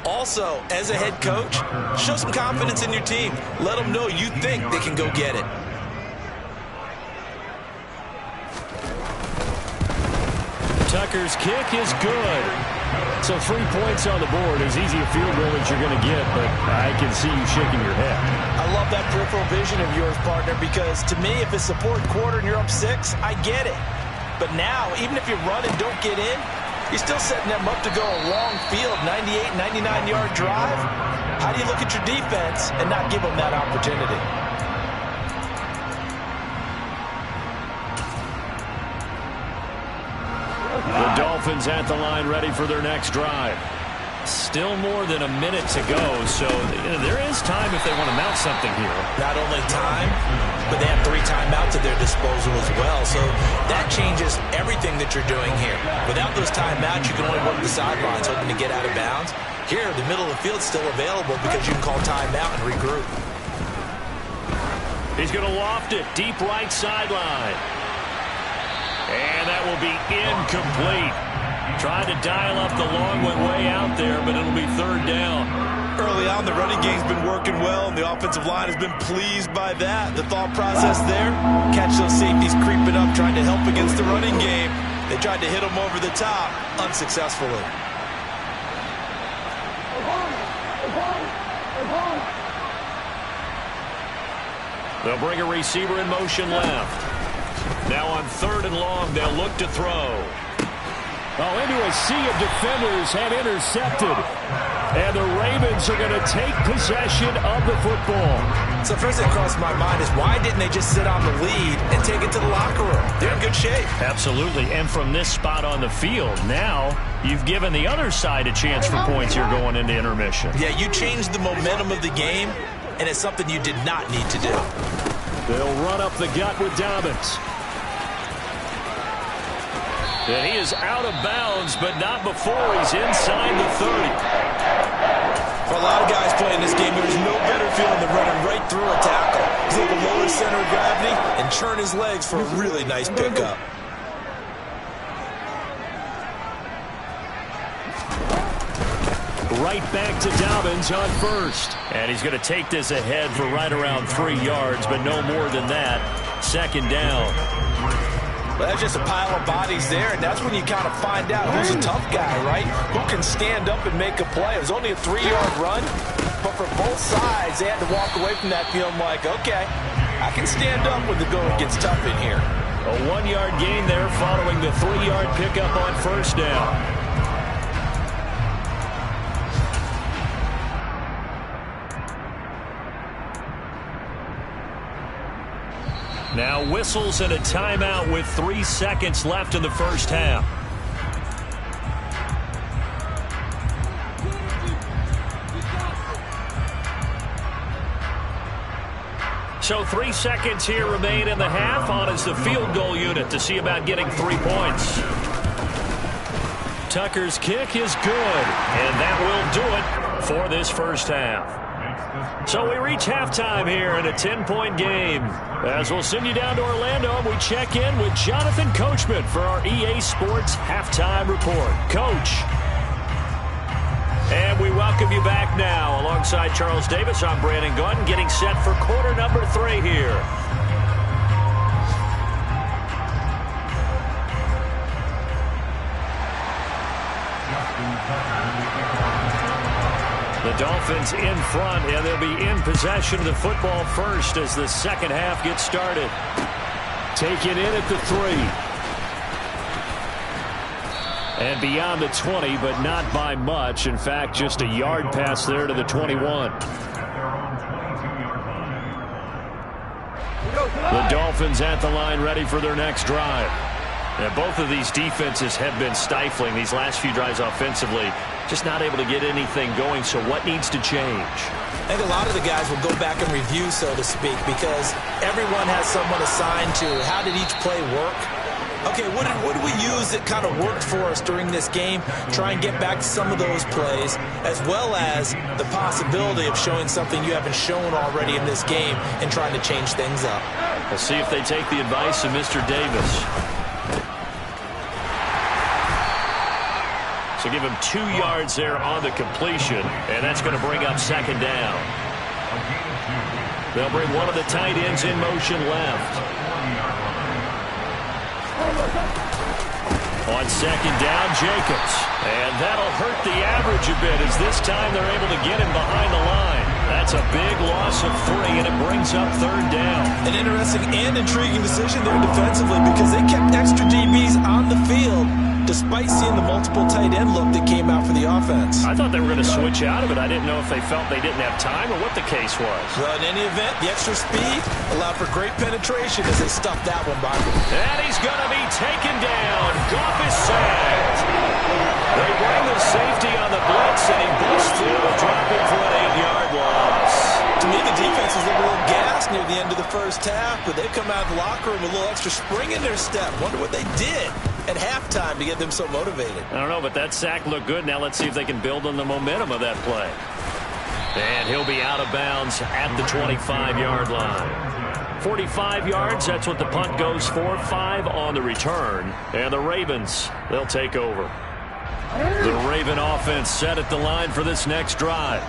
Also, as a head coach, show some confidence in your team. Let them know you think they can go get it. Tucker's kick is good. So 3 points on the board. As easy a field goal as you're going to get, but I can see you shaking your head. I love that peripheral vision of yours, partner, because to me, if it's the fourth quarter and you're up 6, I get it. But now, even if you run and don't get in, you're still setting them up to go a long field, 98, 99-yard drive. How do you look at your defense and not give them that opportunity? The Dolphins at the line ready for their next drive. Still more than a minute to go, so there is time if they want to mount something here. Not only time, but they have 3 timeouts at their disposal as well, so that changes everything that you're doing here. Without those timeouts, you can only work the sidelines, hoping to get out of bounds. Here, the middle of the field is still available because you can call timeout and regroup. He's going to loft it deep right sideline. And that will be incomplete. Trying to dial up the long one way out there, but it'll be third down. Early on, the running game's been working well, and the offensive line has been pleased by that. The thought process there, catch those safeties creeping up, trying to help against the running game. They tried to hit them over the top, unsuccessfully. They'll bring a receiver in motion left. Now on third and long, they'll look to throw. Oh, into a sea of defenders and intercepted. And the Ravens are going to take possession of the football. So first thing crossed my mind is why didn't they just sit on the lead and take it to the locker room? They're in good shape. Absolutely. And from this spot on the field, now you've given the other side a chance for points here going into intermission. Yeah, you changed the momentum of the game, and it's something you did not need to do. They'll run up the gut with Dobbins. And he is out of bounds, but not before he's inside the 30. For a lot of guys playing this game, there's no better feeling than running right through a tackle. He's able to lower his center of gravity and churn his legs for a really nice pickup. Right back to Dobbins on first. And he's going to take this ahead for right around 3 yards, but no more than that. Second down. Well, that's just a pile of bodies there, and that's when you kind of find out who's a tough guy, right? Who can stand up and make a play. It was only a 3-yard run, but for both sides, they had to walk away from that feeling like, okay, I can stand up when the going gets tough in here. A 1-yard gain there following the 3-yard pickup on first down. Now whistles and a timeout with 3 seconds left in the first half. So 3 seconds here remain in the half. On is the field goal unit to see about getting 3 points. Tucker's kick is good, and that will do it for this first half. So we reach halftime here in a 10-point game. As we'll send you down to Orlando, and we check in with Jonathan Coachman for our EA Sports Halftime Report. Coach. And we welcome you back now. Alongside Charles Davis, I'm Brandon Gunn, getting set for quarter number 3 here. The Dolphins in front, and they'll be in possession of the football first as the second half gets started. Taken in at the 3. And beyond the 20, but not by much. In fact, just a yard pass there to the 21. The Dolphins at the line, ready for their next drive. Now, both of these defenses have been stifling these last few drives offensively. Just not able to get anything going, so what needs to change? I think a lot of the guys will go back and review, so to speak, because everyone has someone assigned to how did each play work. Okay, what did we use that kind of worked for us during this game? Try and get back to some of those plays, as well as the possibility of showing something you haven't shown already in this game and trying to change things up. We'll see if they take the advice of Mr. Davis. So give him 2 yards there on the completion, and that's going to bring up second down. They'll bring one of the tight ends in motion left. On second down, Jacobs. And that'll hurt the average a bit as this time they're able to get him behind the line. That's a big loss of 3, and it brings up third down. An interesting and intriguing decision there defensively because they kept extra DBs on the field despite seeing the multiple tight end look that came out for the offense. I thought they were going to switch out of it. I didn't know if they felt they didn't have time or what the case was. Well, in any event, the extra speed allowed for great penetration as they stuffed that one by. And he's going to be taken down. Goff is sacked. They bring the safety on the blitz, and he busts through, dropping for an 8-yard loss. To me, the defense was a little gassed near the end of the first half, but they come out of the locker room with a little extra spring in their step. Wonder what they did at halftime to get them so motivated. I don't know, but that sack looked good. Now let's see if they can build on the momentum of that play. And he'll be out of bounds at the 25-yard line. 45 yards, that's what the punt goes for. 5 on the return. And the Ravens, they'll take over. The Raven offense set at the line for this next drive.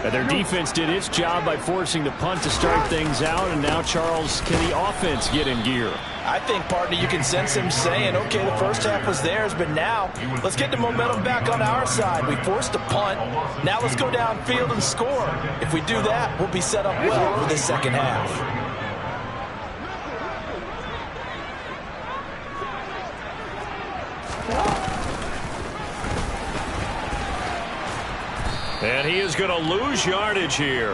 And their defense did its job by forcing the punt to start things out. And now, Charles, can the offense get in gear? I think, partner, you can sense him saying, okay, the first half was theirs, but now let's get the momentum back on our side. We forced a punt. Now let's go downfield and score. If we do that, we'll be set up well for the second half. And he is going to lose yardage here.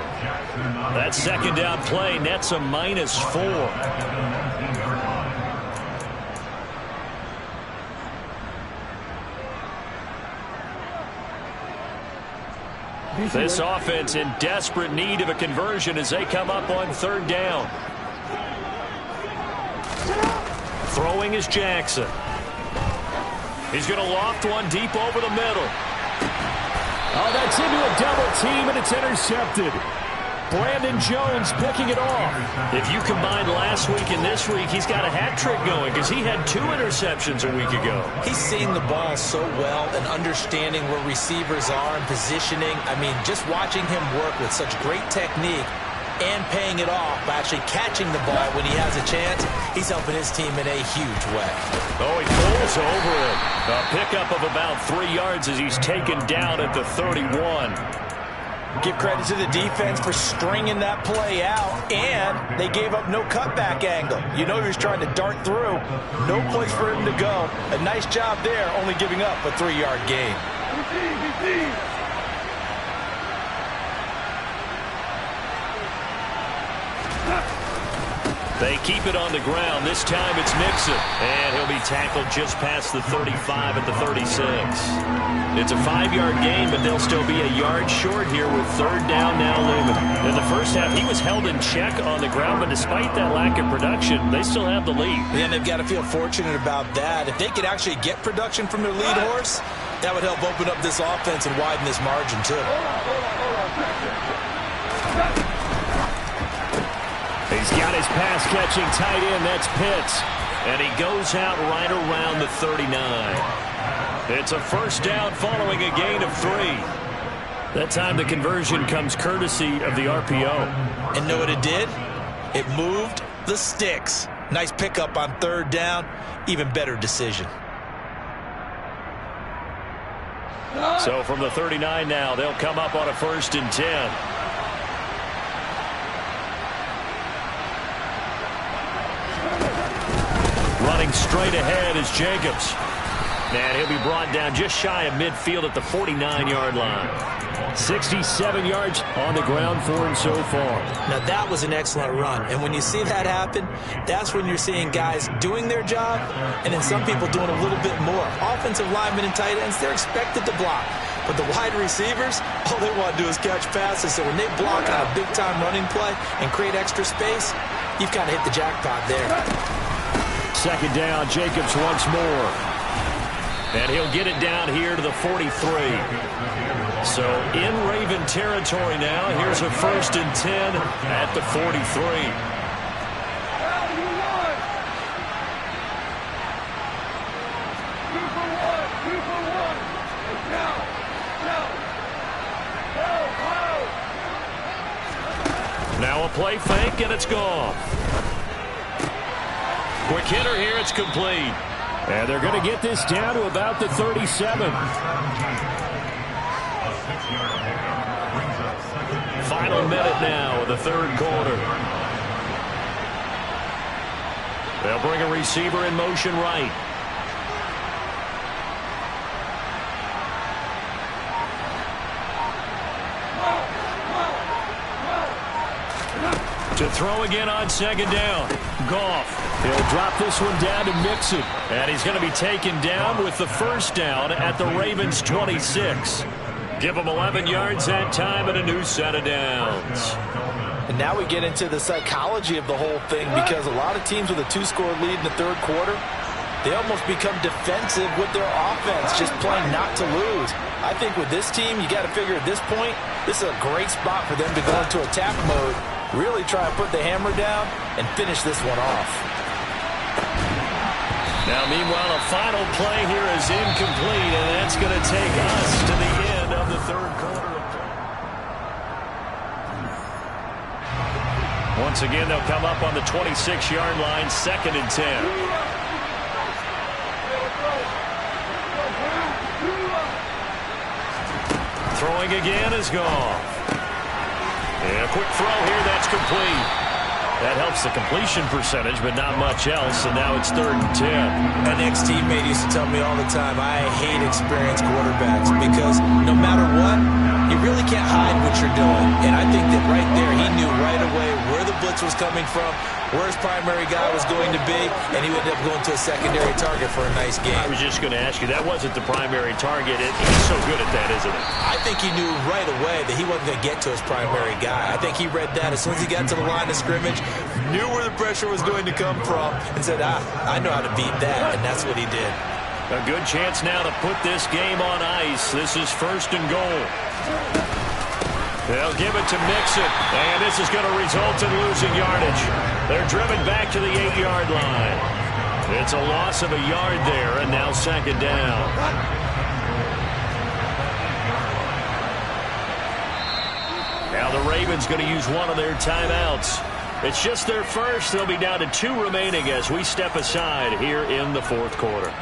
That second down play nets a -4. This offense in desperate need of a conversion as they come up on third down. Throwing is Jackson. He's going to loft one deep over the middle. Oh, that's into a double team, and it's intercepted. Brandon Jones picking it off. If you combine last week and this week, he's got a hat trick going because he had 2 interceptions a week ago. He's seeing the ball so well and understanding where receivers are and positioning. I mean, just watching him work with such great technique and paying it off by actually catching the ball when he has a chance, he's helping his team in a huge way. Oh, he pulls over it. A pickup of about 3 yards as he's taken down at the 31. Give credit to the defense for stringing that play out, and they gave up no cutback angle. You know he was trying to dart through. No place for him to go. A nice job there, only giving up a 3-yard gain. They keep it on the ground. This time it's Mixon. And he'll be tackled just past the 35 at the 36. It's a 5-yard gain, but they'll still be a yard short here with 3rd down now looming. In the first half, he was held in check on the ground, but despite that lack of production, they still have the lead. And they've got to feel fortunate about that. If they could actually get production from their lead horse, that would help open up this offense and widen this margin too. He's got his pass-catching tight end. That's Pitts. And he goes out right around the 39. It's a 1st down following a gain of 3. That time the conversion comes courtesy of the RPO. And know what it did? It moved the sticks. Nice pickup on 3rd down. Even better decision. So from the 39 now, they'll come up on a 1st and 10. Running straight ahead is Jacobs. And he'll be brought down just shy of midfield at the 49-yard line. 67 yards on the ground for him so far. Now that was an excellent run. And when you see that happen, that's when you're seeing guys doing their job and then some people doing a little bit more. Offensive linemen and tight ends, they're expected to block. But the wide receivers, all they want to do is catch passes. So when they block on a big-time running play and create extra space, you've kind of hit the jackpot there. 2nd down, Jacobs once more. And he'll get it down here to the 43. So in Raven territory now, here's a 1st and 10 at the 43. Now a play fake, and it's gone. Quick hitter here, it's complete. And they're going to get this down to about the 37. Final minute now of the 3rd quarter. They'll bring a receiver in motion right. To throw again on 2nd down. Goff. He'll drop this one down to Mixon. And he's going to be taken down with the 1st down at the Ravens' 26. Give them 11 yards that time and a new set of downs. And now we get into the psychology of the whole thing, because a lot of teams with a 2-score lead in the 3rd quarter, they almost become defensive with their offense, just playing not to lose. I think with this team, you got to figure at this point, this is a great spot for them to go into attack mode, really try to put the hammer down and finish this one off. Now, meanwhile, a final play here is incomplete, and that's going to take us to the end of the 3rd quarter. Once again, they'll come up on the 26-yard line, 2nd and 10. Throwing again is gone. And a quick throw here, that's complete. That helps the completion percentage, but not much else, and now it's 3rd and 10. An ex-teammate used to tell me all the time, I hate experienced quarterbacks, because no matter what, you really can't hide what you're doing. And I think that right there, he knew right away where the blitz was coming from, where his primary guy was going to be, and he would end up going to a secondary target for a nice game. I was just going to ask you, that wasn't the primary target. He's so good at that, isn't it? I think he knew right away that he wasn't going to get to his primary guy. I think he read that as soon as he got to the line of scrimmage, knew where the pressure was going to come from, and said, I know how to beat that, and that's what he did. A good chance now to put this game on ice. This is 1st and goal. They'll give it to Mixon, and this is going to result in losing yardage. They're driven back to the 8-yard line. It's a loss of a yard there, and now 2nd down. Now the Ravens going to use one of their timeouts. It's just their first. They'll be down to 2 remaining as we step aside here in the 4th quarter.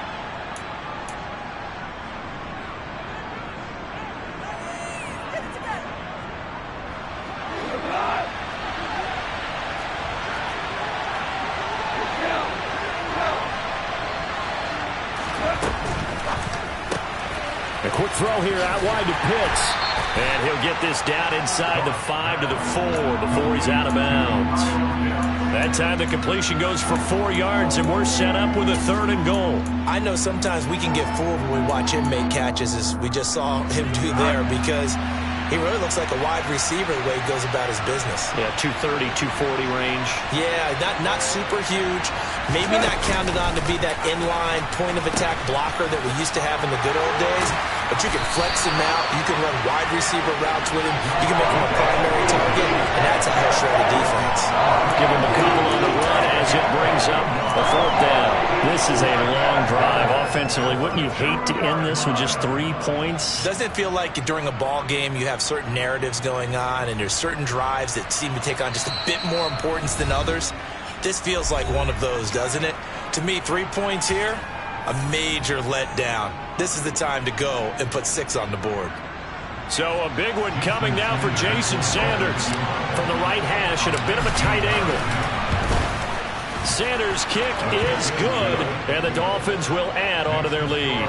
throw here out wide to Pitts. And he'll get this down inside the 5 to the 4 before he's out of bounds. That time the completion goes for 4 yards, and we're set up with a 3rd and goal. I know sometimes we can get fooled when we watch him make catches, as we just saw him do there, because he really looks like a wide receiver the way he goes about his business. Yeah, 230, 240 range. Yeah, not super huge. Maybe not counted on to be that inline point-of-attack blocker that we used to have in the good old days. But you can flex him out. You can run wide receiver routes with him. You can make him a primary target, and that's how he'll show the defense. Give him a couple on the run as it brings up a 4th down. This is a long drive offensively. Wouldn't you hate to end this with just 3 points? Doesn't it feel like during a ball game you have certain narratives going on and there's certain drives that seem to take on just a bit more importance than others? This feels like one of those, doesn't it? To me, 3 points here, a major letdown. This is the time to go and put 6 on the board. So a big one coming now for Jason Sanders from the right hash at a bit of a tight angle. Sanders' kick is good, and the Dolphins will add on to their lead.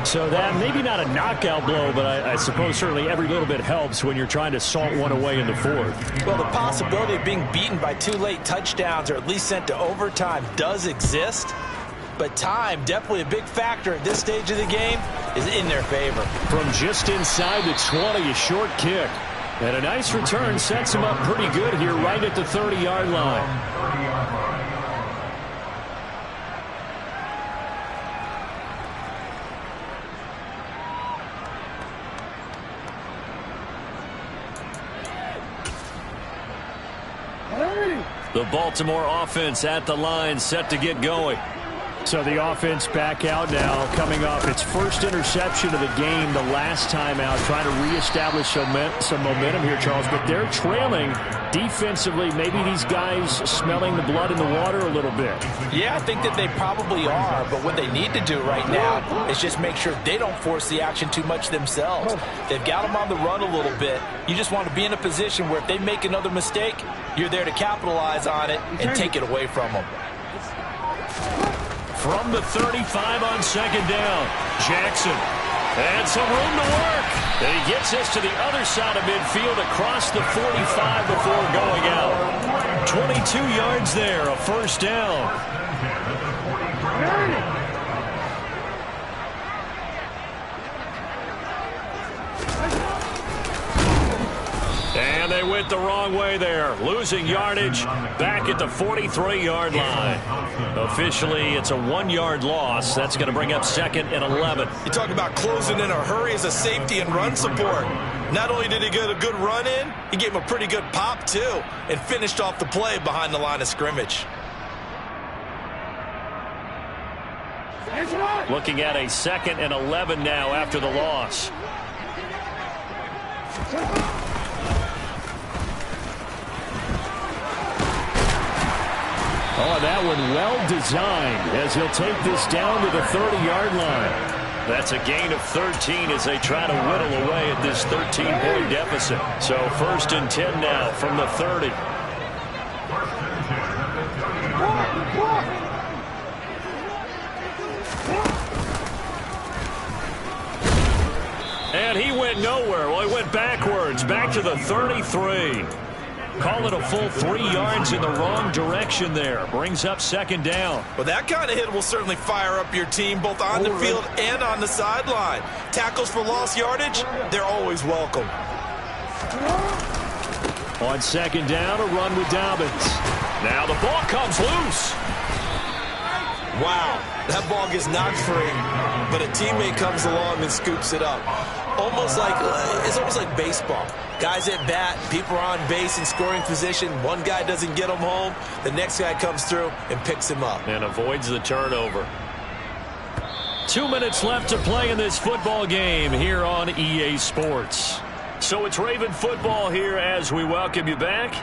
So that maybe not a knockout blow, but I suppose certainly every little bit helps when you're trying to salt one away in the 4th. Well, the possibility of being beaten by 2 late touchdowns or at least sent to overtime does exist. But time, definitely a big factor at this stage of the game, is in their favor. From just inside the 20, a short kick. And a nice return sets him up pretty good here right at the 30-yard line. The Baltimore offense at the line, set to get going. So the offense back out now, coming off its first interception of the game the last time out, trying to reestablish some momentum here, Charles. But they're trailing defensively. Maybe these guys smelling the blood in the water a little bit. Yeah, I think that they probably are. But what they need to do right now is just make sure they don't force the action too much themselves. They've got them on the run a little bit. You just want to be in a position where if they make another mistake, you're there to capitalize on it and take it away from them. From the 35 on 2nd down, Jackson. And some room to work. And he gets us to the other side of midfield across the 45 before going out. 22 yards there, a 1st down. And they went the wrong way there, losing yardage back at the 43-yard line. Officially, it's a 1-yard loss. That's going to bring up 2nd and 11. You talk about closing in a hurry as a safety and run support. Not only did he get a good run in, he gave him a pretty good pop, too, and finished off the play behind the line of scrimmage. Looking at a 2nd and 11 now after the loss. Oh, that one well designed as he'll take this down to the 30-yard line. That's a gain of 13 as they try to whittle away at this 13-point deficit. So 1st and 10 now from the 30. And he went nowhere. Well, he went backwards, back to the 33. Call it a full 3 yards in the wrong direction there. Brings up 2nd down. Well, that kind of hit will certainly fire up your team both on the field and on the sideline. Tackles for lost yardage, they're always welcome. On 2nd down, a run with Dobbins. Now the ball comes loose. Wow, that ball gets knocked free, but a teammate comes along and scoops it up. It's almost like baseball. Guys at bat, people are on base in scoring position. One guy doesn't get him home. The next guy comes through and picks him up. And avoids the turnover. 2 minutes left to play in this football game here on EA Sports. So it's Raven football here as we welcome you back.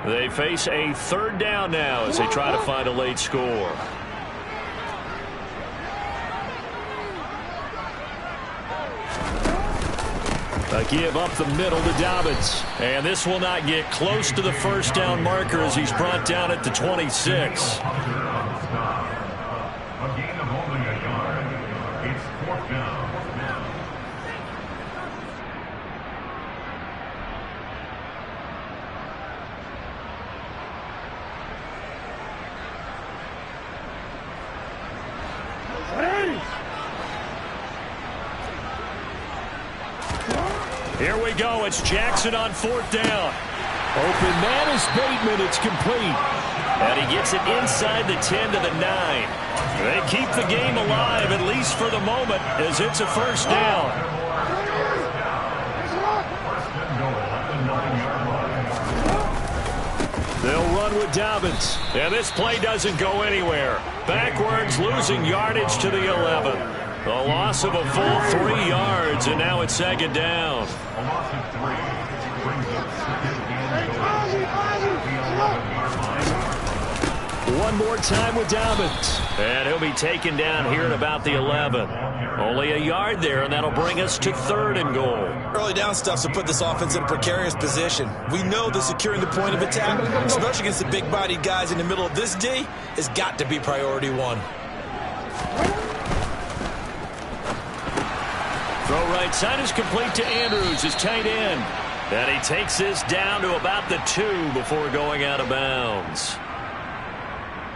They face a 3rd down now as they try to find a late score. A give up the middle to Dobbins. And this will not get close to the 1st down marker as he's brought down at the 26. A gain of only a yard. It's 4th down. Here we go. It's Jackson on 4th down. Open man is Bateman. It's complete. And he gets it inside the 10 to the 9. They keep the game alive, at least for the moment, as it's a first down. They'll run with Dobbins. And this play doesn't go anywhere. Backwards, losing yardage to the 11. A loss of a full 3 yards, and now it's 2nd down. A loss of 3 brings up 2nd and goal. One more time with Dobbins. And he'll be taken down here at about the 11. Only a yard there, and that'll bring us to 3rd and goal. Early down stuff to put this offense in a precarious position. We know that securing the point of attack, especially against the big-bodied guys in the middle of this D, has got to be priority 1. Throw right side is complete to Andrews, his tight end. And he takes this down to about the 2 before going out of bounds.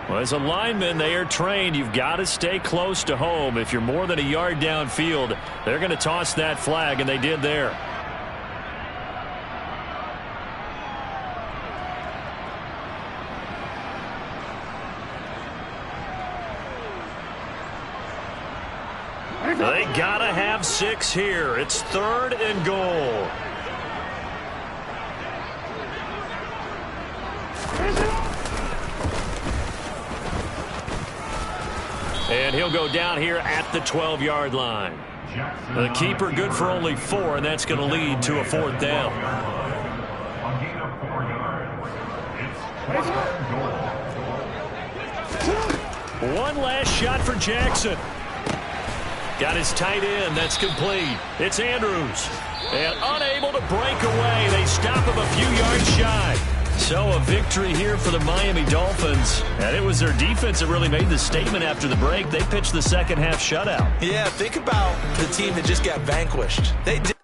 Well, as a lineman, they are trained. You've got to stay close to home. If you're more than a yard downfield, they're going to toss that flag, and they did there. They got to have 6 here. It's 3rd and goal. And he'll go down here at the 12-yard line. The keeper good for only 4, and that's going to lead to a 4th down. A gain of 4 yards. It's 4th and goal. One last shot for Jackson. Got his tight end. That's complete. It's Andrews. And unable to break away. They stop him a few yards shy. So a victory here for the Miami Dolphins. And it was their defense that really made the statement after the break. They pitched the second half shutout. Yeah, think about the team that just got vanquished. They did.